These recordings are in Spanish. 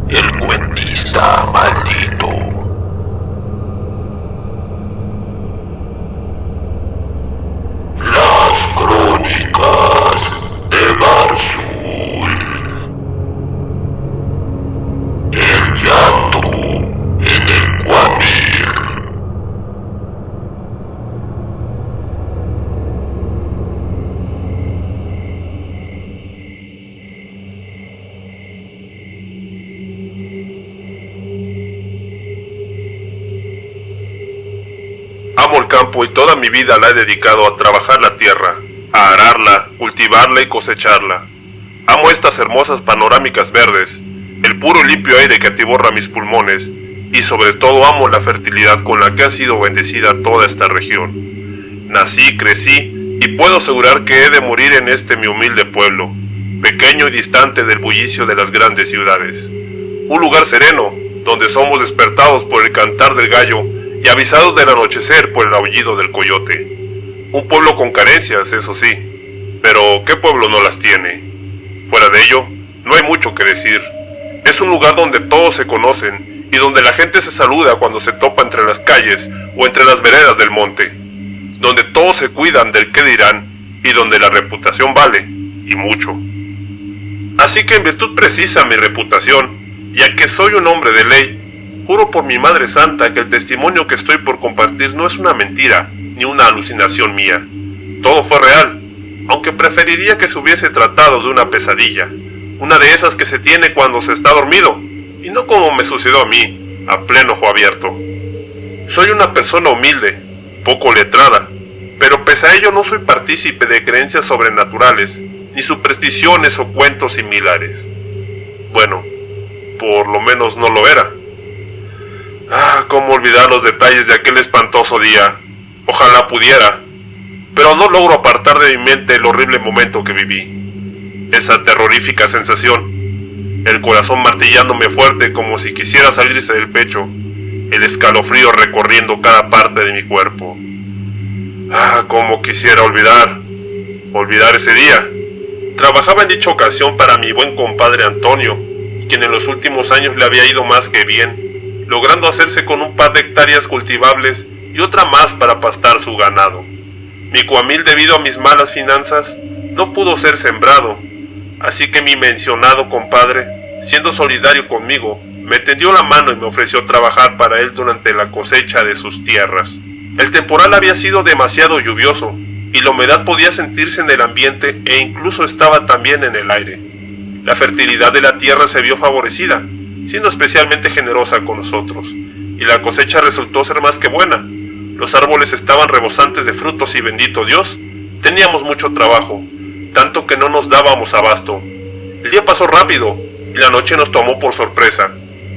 el cuentista maldito. Las crónicas de Garzul. El llanto en el Cuamir. Amo el campo y toda mi vida la he dedicado a trabajar la tierra, a ararla, cultivarla y cosecharla. Amo estas hermosas panorámicas verdes, el puro y limpio aire que atiborra mis pulmones, y sobre todo amo la fertilidad con la que ha sido bendecida toda esta región. Nací, crecí y puedo asegurar que he de morir en este mi humilde pueblo, pequeño y distante del bullicio de las grandes ciudades. Un lugar sereno, donde somos despertados por el cantar del gallo y avisados del anochecer por el aullido del coyote. Un pueblo con carencias, eso sí, pero ¿qué pueblo no las tiene? Fuera de ello, no hay mucho que decir. Es un lugar donde todos se conocen y donde la gente se saluda cuando se topa entre las calles o entre las veredas del monte, donde todos se cuidan del qué dirán y donde la reputación vale, y mucho. Así que en virtud precisa mi reputación, ya que soy un hombre de ley, juro por mi Madre Santa que el testimonio que estoy por compartir no es una mentira ni una alucinación mía. Todo fue real, aunque preferiría que se hubiese tratado de una pesadilla, una de esas que se tiene cuando se está dormido, y no como me sucedió a mí, a pleno ojo abierto. Soy una persona humilde, poco letrada, pero pese a ello no soy partícipe de creencias sobrenaturales, ni supersticiones o cuentos similares. Bueno, por lo menos no lo era. Cómo olvidar los detalles de aquel espantoso día. Ojalá pudiera, pero no logro apartar de mi mente el horrible momento que viví. Esa terrorífica sensación, el corazón martillándome fuerte como si quisiera salirse del pecho, el escalofrío recorriendo cada parte de mi cuerpo. Cómo quisiera olvidar ese día. Trabajaba en dicha ocasión para mi buen compadre Antonio, quien en los últimos años le había ido más que bien, logrando hacerse con un par de hectáreas cultivables y otra más para pastar su ganado. Mi cuamil, debido a mis malas finanzas, no pudo ser sembrado, así que mi mencionado compadre, siendo solidario conmigo, me tendió la mano y me ofreció trabajar para él durante la cosecha de sus tierras. El temporal había sido demasiado lluvioso, y la humedad podía sentirse en el ambiente e incluso estaba también en el aire. La fertilidad de la tierra se vio favorecida, siendo especialmente generosa con nosotros, y la cosecha resultó ser más que buena. Los árboles estaban rebosantes de frutos y bendito Dios, teníamos mucho trabajo, tanto que no nos dábamos abasto. El día pasó rápido, y la noche nos tomó por sorpresa.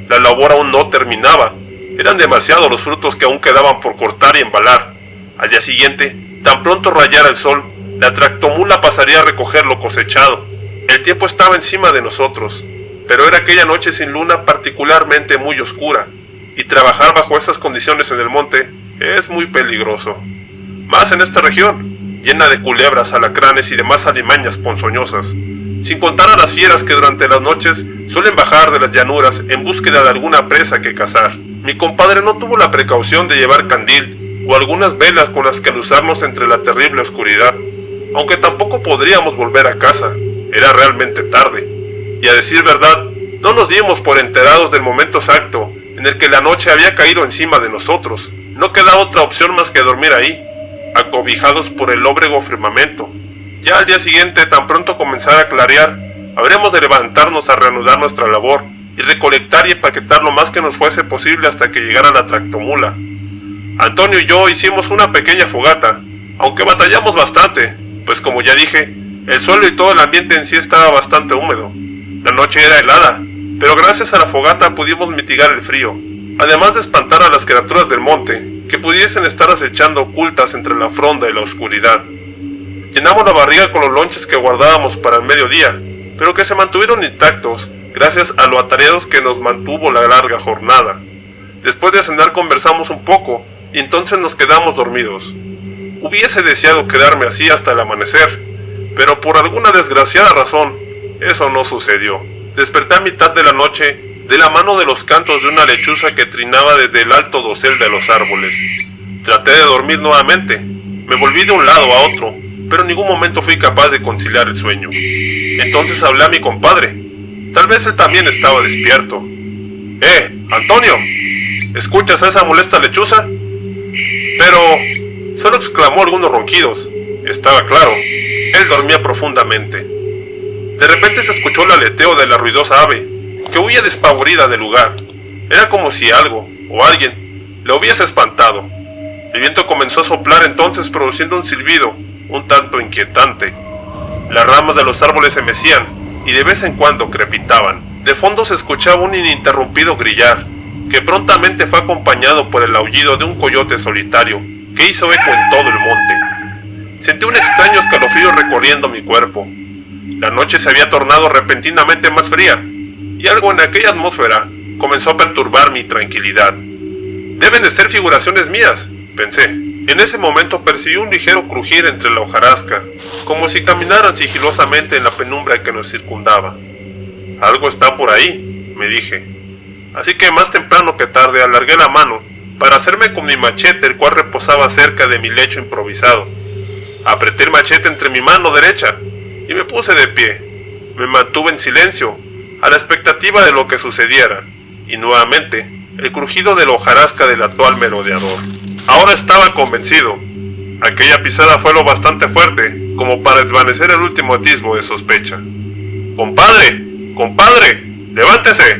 La labor aún no terminaba, eran demasiados los frutos que aún quedaban por cortar y embalar. Al día siguiente, tan pronto rayara el sol, la tractomula pasaría a recoger lo cosechado. El tiempo estaba encima de nosotros, pero era aquella noche sin luna particularmente muy oscura, y trabajar bajo esas condiciones en el monte es muy peligroso. Más en esta región, llena de culebras, alacranes y demás alimañas ponzoñosas, sin contar a las fieras que durante las noches suelen bajar de las llanuras en búsqueda de alguna presa que cazar. Mi compadre no tuvo la precaución de llevar candil o algunas velas con las que alusarnos entre la terrible oscuridad, aunque tampoco podríamos volver a casa, era realmente tarde. Y a decir verdad, no nos dimos por enterados del momento exacto en el que la noche había caído encima de nosotros. No quedaba otra opción más que dormir ahí, acobijados por el lóbrego firmamento. Ya al día siguiente, tan pronto comenzara a clarear, habremos de levantarnos a reanudar nuestra labor y recolectar y empaquetar lo más que nos fuese posible hasta que llegara la tractomula. Antonio y yo hicimos una pequeña fogata, aunque batallamos bastante, pues como ya dije, el suelo y todo el ambiente en sí estaba bastante húmedo. La noche era helada, pero gracias a la fogata pudimos mitigar el frío, además de espantar a las criaturas del monte, que pudiesen estar acechando ocultas entre la fronda y la oscuridad. Llenamos la barriga con los lonches que guardábamos para el mediodía, pero que se mantuvieron intactos gracias a lo atareados que nos mantuvo la larga jornada. Después de cenar conversamos un poco y entonces nos quedamos dormidos. Hubiese deseado quedarme así hasta el amanecer, pero por alguna desgraciada razón, eso no sucedió. Desperté a mitad de la noche de la mano de los cantos de una lechuza que trinaba desde el alto dosel de los árboles. Traté de dormir nuevamente, me volví de un lado a otro, pero en ningún momento fui capaz de conciliar el sueño. Entonces hablé a mi compadre, tal vez él también estaba despierto. Antonio, ¿escuchas a esa molesta lechuza? Pero solo exclamó algunos ronquidos. Estaba claro, él dormía profundamente. De repente se escuchó el aleteo de la ruidosa ave, que huía despavorida del lugar. Era como si algo, o alguien, le hubiese espantado. El viento comenzó a soplar entonces produciendo un silbido, un tanto inquietante. Las ramas de los árboles se mecían, y de vez en cuando crepitaban. De fondo se escuchaba un ininterrumpido grillar, que prontamente fue acompañado por el aullido de un coyote solitario, que hizo eco en todo el monte. Sentí un extraño escalofrío recorriendo mi cuerpo. La noche se había tornado repentinamente más fría, y algo en aquella atmósfera comenzó a perturbar mi tranquilidad. Deben de ser figuraciones mías, pensé. En ese momento percibí un ligero crujir entre la hojarasca, como si caminaran sigilosamente en la penumbra que nos circundaba. Algo está por ahí, me dije. Así que más temprano que tarde alargué la mano para hacerme con mi machete, el cual reposaba cerca de mi lecho improvisado. Apreté el machete entre mi mano derecha y me puse de pie. Me mantuve en silencio, a la expectativa de lo que sucediera, y nuevamente el crujido de la hojarasca delató al merodeador. Ahora estaba convencido. Aquella pisada fue lo bastante fuerte como para desvanecer el último atisbo de sospecha. ¡Compadre! ¡Compadre! ¡Levántese!,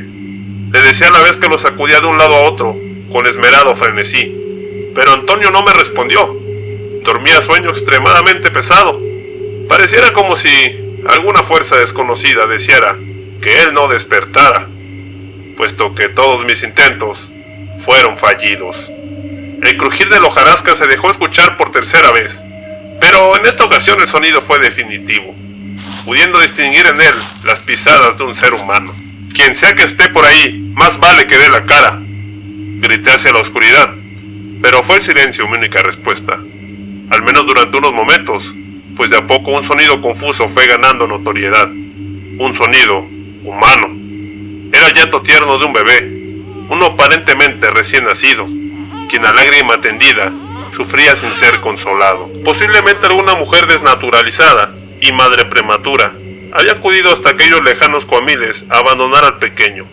le decía a la vez que lo sacudía de un lado a otro, con esmerado frenesí. Pero Antonio no me respondió. Dormía sueño extremadamente pesado. Pareciera como si alguna fuerza desconocida deseara que él no despertara, puesto que todos mis intentos fueron fallidos. El crujir de la hojarasca se dejó escuchar por tercera vez, pero en esta ocasión el sonido fue definitivo, pudiendo distinguir en él las pisadas de un ser humano. Quien sea que esté por ahí, más vale que dé la cara, grité hacia la oscuridad, pero fue el silencio mi única respuesta, al menos durante unos momentos, pues de a poco un sonido confuso fue ganando notoriedad, un sonido humano. Era el llanto tierno de un bebé, uno aparentemente recién nacido, quien a lágrima tendida sufría sin ser consolado. Posiblemente alguna mujer desnaturalizada y madre prematura había acudido hasta aquellos lejanos cuamiles a abandonar al pequeño,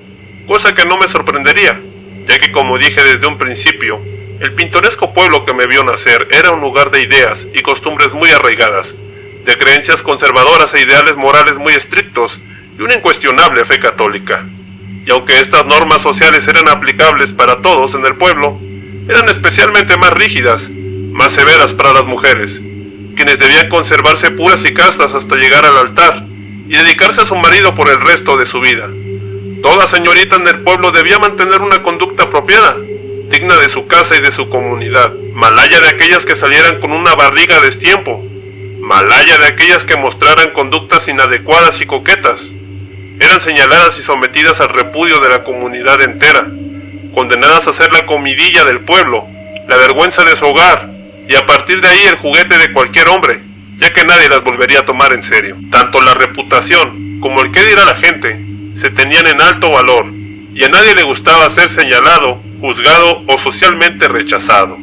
cosa que no me sorprendería, ya que como dije desde un principio, el pintoresco pueblo que me vio nacer era un lugar de ideas y costumbres muy arraigadas, de creencias conservadoras e ideales morales muy estrictos y una incuestionable fe católica. Y aunque estas normas sociales eran aplicables para todos en el pueblo, eran especialmente más rígidas, más severas para las mujeres, quienes debían conservarse puras y castas hasta llegar al altar y dedicarse a su marido por el resto de su vida. Toda señorita en el pueblo debía mantener una conducta apropiada, digna de su casa y de su comunidad, malaya de aquellas que salieran con una barriga a destiempo, malaya de aquellas que mostraran conductas inadecuadas y coquetas. Eran señaladas y sometidas al repudio de la comunidad entera, condenadas a ser la comidilla del pueblo, la vergüenza de su hogar, y a partir de ahí el juguete de cualquier hombre, ya que nadie las volvería a tomar en serio. Tanto la reputación como el qué dirá la gente se tenían en alto valor, y a nadie le gustaba ser señalado, juzgado o socialmente rechazado.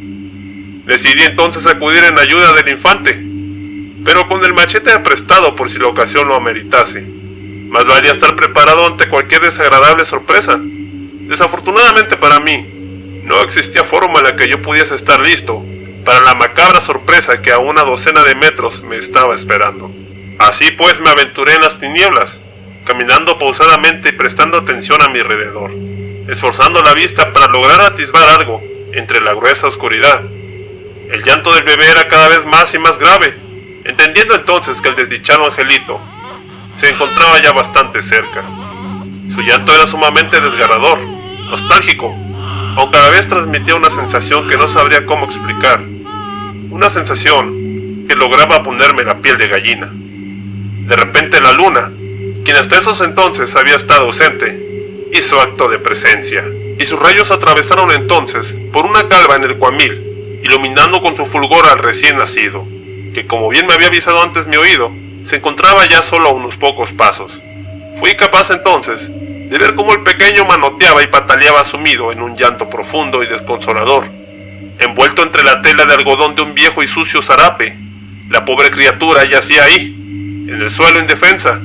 Decidí entonces acudir en ayuda del infante, pero con el machete aprestado por si la ocasión lo ameritase. Más valía estar preparado ante cualquier desagradable sorpresa. Desafortunadamente para mí, no existía forma en la que yo pudiese estar listo para la macabra sorpresa que a una docena de metros me estaba esperando. Así pues me aventuré en las tinieblas, caminando pausadamente y prestando atención a mi alrededor, esforzando la vista para lograr atisbar algo entre la gruesa oscuridad. El llanto del bebé era cada vez más y más grave, entendiendo entonces que el desdichado angelito se encontraba ya bastante cerca. Su llanto era sumamente desgarrador, nostálgico, aunque a la vez transmitía una sensación que no sabría cómo explicar, una sensación que lograba ponerme la piel de gallina. De repente la luna, quien hasta esos entonces había estado ausente, hizo acto de presencia, y sus rayos atravesaron entonces por una calva en el cuamil, iluminando con su fulgor al recién nacido, que como bien me había avisado antes mi oído, se encontraba ya solo a unos pocos pasos. Fui capaz entonces de ver cómo el pequeño manoteaba y pataleaba sumido en un llanto profundo y desconsolador, envuelto entre la tela de algodón de un viejo y sucio zarape. La pobre criatura yacía ahí, en el suelo indefensa,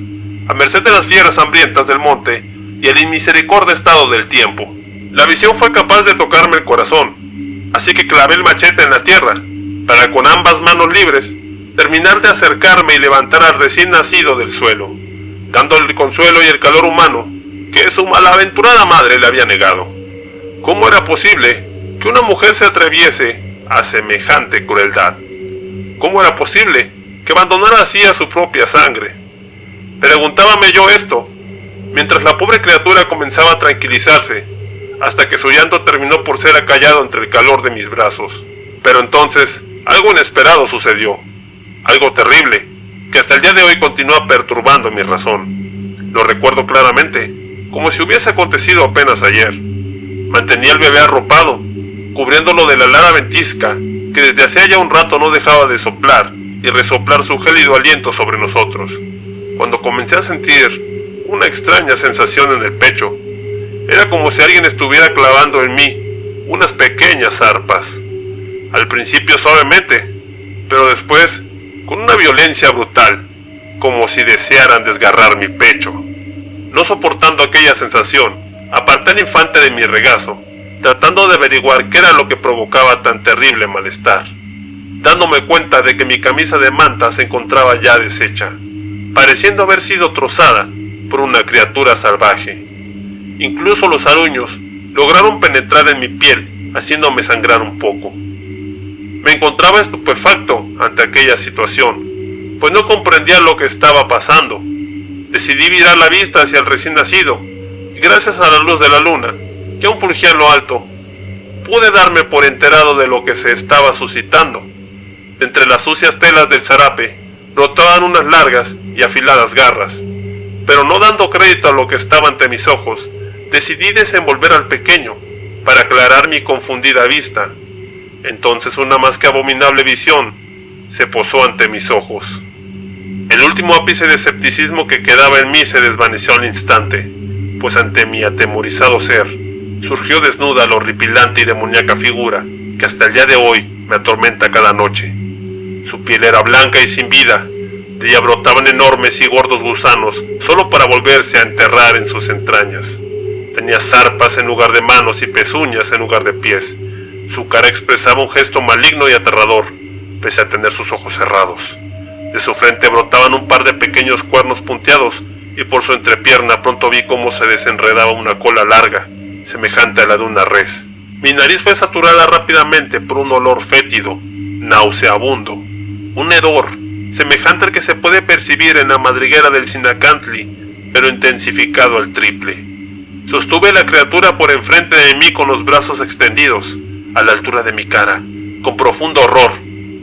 a merced de las fieras hambrientas del monte y el inmisericordia estado del tiempo. La visión fue capaz de tocarme el corazón, así que clavé el machete en la tierra, para con ambas manos libres, terminar de acercarme y levantar al recién nacido del suelo, dándole el consuelo y el calor humano que su malaventurada madre le había negado. ¿Cómo era posible que una mujer se atreviese a semejante crueldad? ¿Cómo era posible que abandonara así a su propia sangre? Preguntábame yo esto, mientras la pobre criatura comenzaba a tranquilizarse, hasta que su llanto terminó por ser acallado entre el calor de mis brazos. Pero entonces, algo inesperado sucedió, algo terrible, que hasta el día de hoy continúa perturbando mi razón. Lo recuerdo claramente, como si hubiese acontecido apenas ayer. Mantenía al bebé arropado, cubriéndolo de la helada ventisca que desde hacía ya un rato no dejaba de soplar y resoplar su gélido aliento sobre nosotros, cuando comencé a sentir una extraña sensación en el pecho. Era como si alguien estuviera clavando en mí unas pequeñas zarpas, al principio suavemente, pero después con una violencia brutal, como si desearan desgarrar mi pecho. No soportando aquella sensación, aparté al infante de mi regazo, tratando de averiguar qué era lo que provocaba tan terrible malestar, dándome cuenta de que mi camisa de manta se encontraba ya deshecha, pareciendo haber sido trozada por una criatura salvaje. Incluso los aruños lograron penetrar en mi piel, haciéndome sangrar un poco. Me encontraba estupefacto ante aquella situación, pues no comprendía lo que estaba pasando. Decidí virar la vista hacia el recién nacido, y gracias a la luz de la luna, que aún fulgía en lo alto, pude darme por enterado de lo que se estaba suscitando. De entre las sucias telas del zarape brotaban unas largas y afiladas garras, pero no dando crédito a lo que estaba ante mis ojos, decidí desenvolver al pequeño para aclarar mi confundida vista. Entonces una más que abominable visión se posó ante mis ojos. El último ápice de escepticismo que quedaba en mí se desvaneció al instante, pues ante mi atemorizado ser surgió desnuda la horripilante y demoníaca figura que hasta el día de hoy me atormenta cada noche. Su piel era blanca y sin vida, de ella brotaban enormes y gordos gusanos solo para volverse a enterrar en sus entrañas. Tenía zarpas en lugar de manos y pezuñas en lugar de pies. Su cara expresaba un gesto maligno y aterrador, pese a tener sus ojos cerrados. De su frente brotaban un par de pequeños cuernos punteados, y por su entrepierna pronto vi cómo se desenredaba una cola larga, semejante a la de una res. Mi nariz fue saturada rápidamente por un olor fétido, nauseabundo, un hedor semejante al que se puede percibir en la madriguera del Sinacantli, pero intensificado al triple. Sostuve la criatura por enfrente de mí con los brazos extendidos, a la altura de mi cara, con profundo horror,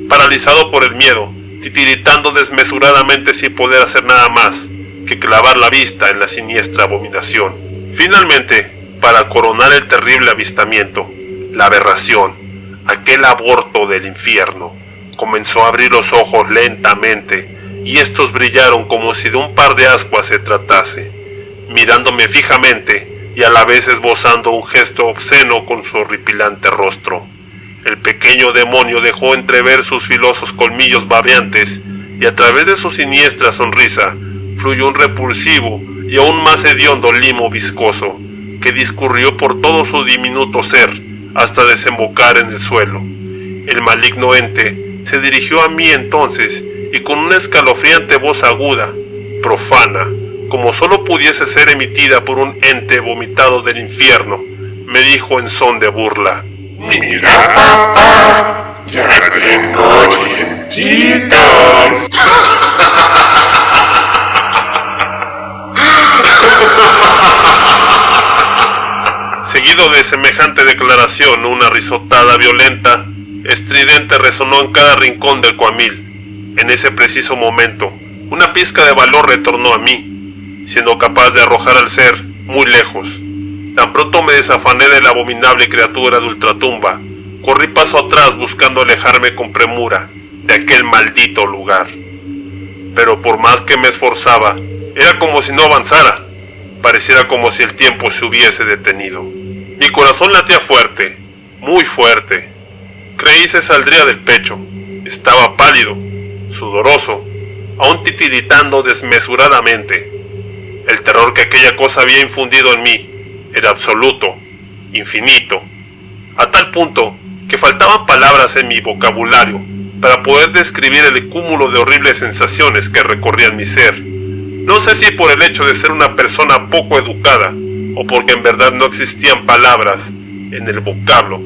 paralizado por el miedo, titiritando desmesuradamente sin poder hacer nada más que clavar la vista en la siniestra abominación. Finalmente, para coronar el terrible avistamiento, la aberración, aquel aborto del infierno, comenzó a abrir los ojos lentamente, y estos brillaron como si de un par de ascuas se tratase, mirándome fijamente y a la vez esbozando un gesto obsceno con su horripilante rostro. El pequeño demonio dejó entrever sus filosos colmillos babeantes, y a través de su siniestra sonrisa fluyó un repulsivo y aún más hediondo limo viscoso, que discurrió por todo su diminuto ser hasta desembocar en el suelo. El maligno ente se dirigió a mí entonces y con una escalofriante voz aguda, profana, como solo pudiese ser emitida por un ente vomitado del infierno, me dijo en son de burla: Mira, papá, ya tengo dientitos. Seguido de semejante declaración, una risotada violenta, estridente resonó en cada rincón del cuamil. En ese preciso momento, una pizca de valor retornó a mí, siendo capaz de arrojar al ser muy lejos. Tan pronto me desafané de la abominable criatura de ultratumba, corrí paso atrás buscando alejarme con premura de aquel maldito lugar. Pero por más que me esforzaba, era como si no avanzara, Pareciera como si el tiempo se hubiese detenido. Mi corazón latía fuerte, muy fuerte. Creí se saldría del pecho. Estaba pálido, sudoroso, aún titiritando desmesuradamente. El terror que aquella cosa había infundido en mí era absoluto, infinito, a tal punto que faltaban palabras en mi vocabulario para poder describir el cúmulo de horribles sensaciones que recorrían mi ser. No sé si por el hecho de ser una persona poco educada o porque en verdad no existían palabras en el vocablo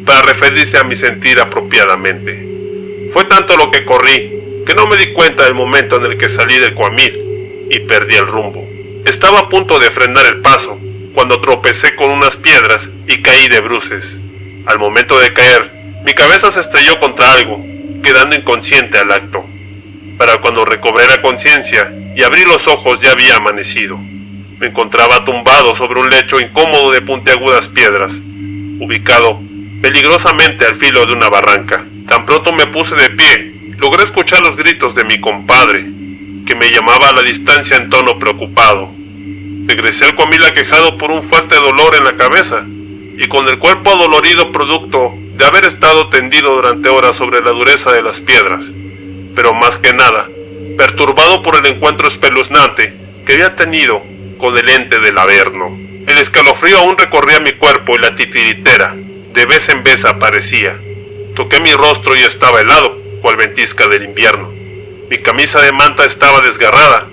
para referirse a mi sentir apropiadamente. Fue tanto lo que corrí que no me di cuenta del momento en el que salí del cuamil y perdí el rumbo. Estaba a punto de frenar el paso cuando tropecé con unas piedras y caí de bruces. Al momento de caer, mi cabeza se estrelló contra algo, quedando inconsciente al acto. Para cuando recobré la conciencia y abrí los ojos ya había amanecido. Me encontraba tumbado sobre un lecho incómodo de puntiagudas piedras, ubicado peligrosamente al filo de una barranca. Tan pronto me puse de pie, logré escuchar los gritos de mi compadre, que me llamaba a la distancia en tono preocupado. Regresé al cuamil aquejado por un fuerte dolor en la cabeza y con el cuerpo adolorido producto de haber estado tendido durante horas sobre la dureza de las piedras, pero más que nada, perturbado por el encuentro espeluznante que había tenido con el ente del Averno. El escalofrío aún recorría mi cuerpo y la titiritera de vez en vez aparecía. Toqué mi rostro y estaba helado, cual ventisca del invierno. Mi camisa de manta estaba desgarrada.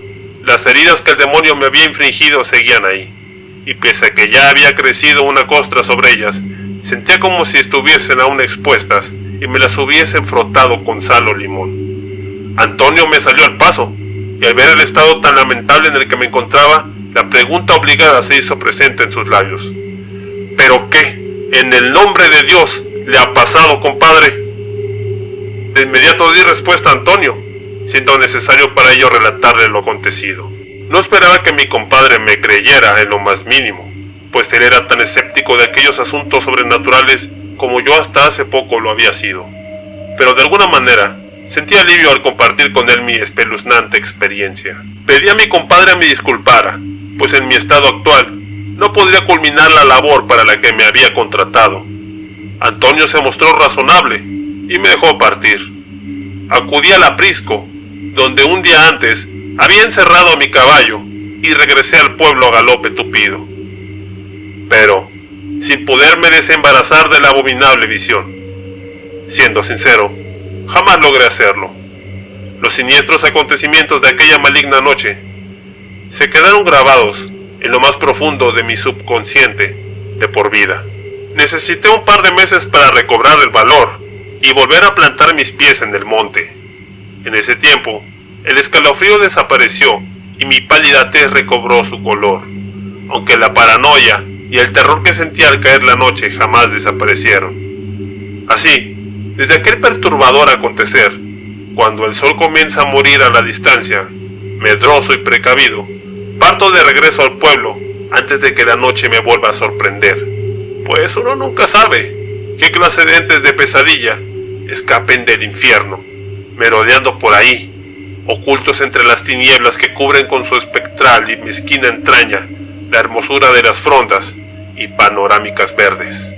Las heridas que el demonio me había infligido seguían ahí, y pese a que ya había crecido una costra sobre ellas, sentía como si estuviesen aún expuestas y me las hubiesen frotado con sal o limón. Antonio me salió al paso, y al ver el estado tan lamentable en el que me encontraba, la pregunta obligada se hizo presente en sus labios. ¿Pero qué, en el nombre de Dios, le ha pasado, compadre? De inmediato di respuesta a Antonio, siendo necesario para ello relatarle lo acontecido. No esperaba que mi compadre me creyera en lo más mínimo, pues él era tan escéptico de aquellos asuntos sobrenaturales como yo hasta hace poco lo había sido. Pero de alguna manera, sentí alivio al compartir con él mi espeluznante experiencia. Pedí a mi compadre me disculpara, pues en mi estado actual no podría culminar la labor para la que me había contratado. Antonio se mostró razonable y me dejó partir. Acudí al aprisco, donde un día antes había encerrado a mi caballo y regresé al pueblo a galope tupido. Pero, sin poderme desembarazar de la abominable visión. Siendo sincero, jamás logré hacerlo. Los siniestros acontecimientos de aquella maligna noche se quedaron grabados en lo más profundo de mi subconsciente de por vida. Necesité un par de meses para recobrar el valor y volver a plantar mis pies en el monte. En ese tiempo, el escalofrío desapareció y mi pálida tez recobró su color, aunque la paranoia y el terror que sentía al caer la noche jamás desaparecieron. Así, desde aquel perturbador acontecer, cuando el sol comienza a morir a la distancia, medroso y precavido, parto de regreso al pueblo antes de que la noche me vuelva a sorprender, pues uno nunca sabe qué clase de entes de pesadilla escapen del infierno, merodeando por ahí, ocultos entre las tinieblas que cubren con su espectral y mezquina entraña la hermosura de las frondas y panorámicas verdes.